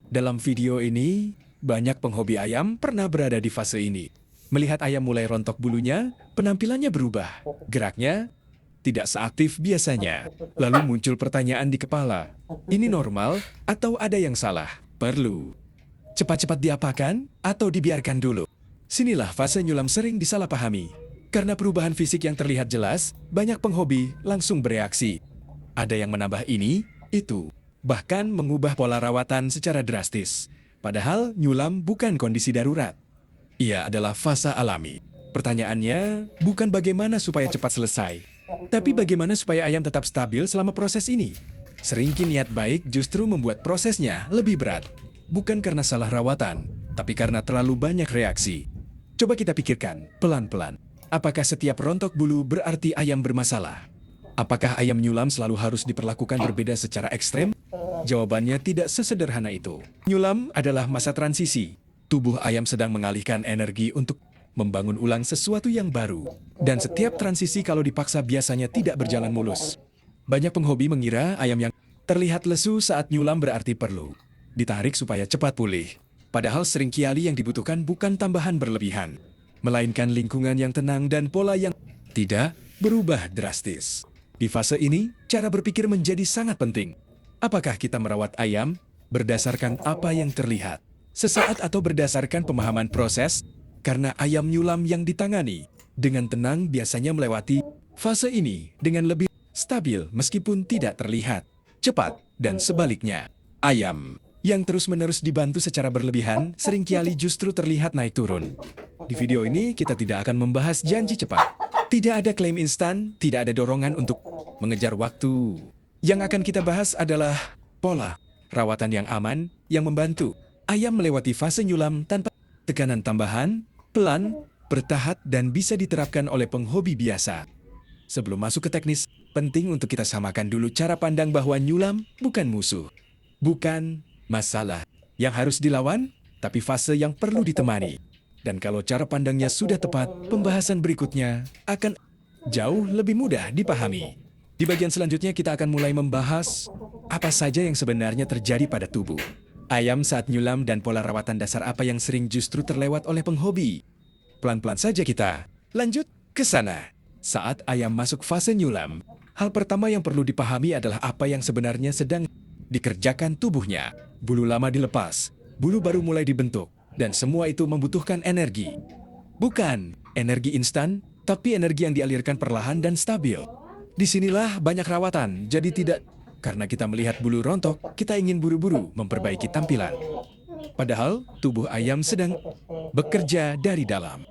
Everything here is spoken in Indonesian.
Dalam video ini, banyak penghobi ayam pernah berada di fase ini. Melihat ayam mulai rontok bulunya, penampilannya berubah. Geraknya tidak seaktif biasanya. Lalu muncul pertanyaan di kepala. Ini normal atau ada yang salah? Perlu cepat-cepat diapakan atau dibiarkan dulu? Sinilah fase nyulam sering disalahpahami. Karena perubahan fisik yang terlihat jelas, banyak penghobi langsung bereaksi. Ada yang menambah ini, itu, bahkan mengubah pola rawatan secara drastis. Padahal nyulam bukan kondisi darurat. Ia adalah fase alami. Pertanyaannya bukan bagaimana supaya cepat selesai, tapi bagaimana supaya ayam tetap stabil selama proses ini. Seringkali niat baik justru membuat prosesnya lebih berat. Bukan karena salah rawatan, tapi karena terlalu banyak reaksi. Coba kita pikirkan pelan-pelan. Apakah setiap rontok bulu berarti ayam bermasalah? Apakah ayam nyulam selalu harus diperlakukan berbeda secara ekstrem? Jawabannya tidak sesederhana itu. Nyulam adalah masa transisi. Tubuh ayam sedang mengalihkan energi untuk membangun ulang sesuatu yang baru. Dan setiap transisi kalau dipaksa biasanya tidak berjalan mulus. Banyak penghobi mengira ayam yang terlihat lesu saat nyulam berarti perlu ditarik supaya cepat pulih. Padahal seringkali yang dibutuhkan bukan tambahan berlebihan, melainkan lingkungan yang tenang dan pola yang tidak berubah drastis. Di fase ini, cara berpikir menjadi sangat penting. Apakah kita merawat ayam berdasarkan apa yang terlihat sesaat atau berdasarkan pemahaman proses? Karena ayam nyulam yang ditangani dengan tenang biasanya melewati fase ini dengan lebih stabil meskipun tidak terlihat cepat, dan sebaliknya. Ayam yang terus-menerus dibantu secara berlebihan seringkali justru terlihat naik turun. Di video ini kita tidak akan membahas janji cepat. Tidak ada klaim instan, tidak ada dorongan untuk mengejar waktu. Yang akan kita bahas adalah pola rawatan yang aman yang membantu ayam melewati fase nyulam tanpa tekanan tambahan, pelan, bertahap dan bisa diterapkan oleh penghobi biasa. Sebelum masuk ke teknis, penting untuk kita samakan dulu cara pandang bahwa nyulam bukan musuh. Bukan masalah yang harus dilawan, tapi fase yang perlu ditemani. Dan kalau cara pandangnya sudah tepat, pembahasan berikutnya akan jauh lebih mudah dipahami. Di bagian selanjutnya kita akan mulai membahas apa saja yang sebenarnya terjadi pada tubuh ayam saat nyulam dan pola rawatan dasar apa yang sering justru terlewat oleh penghobi. Pelan-pelan saja kita lanjut ke sana. Saat ayam masuk fase nyulam, hal pertama yang perlu dipahami adalah apa yang sebenarnya sedang dikerjakan tubuhnya. Bulu lama dilepas, bulu baru mulai dibentuk, dan semua itu membutuhkan energi. Bukan energi instan, tapi energi yang dialirkan perlahan dan stabil. Disinilah banyak rawatan, jadi tidak karena kita melihat bulu rontok, kita ingin buru-buru memperbaiki tampilan. Padahal tubuh ayam sedang bekerja dari dalam.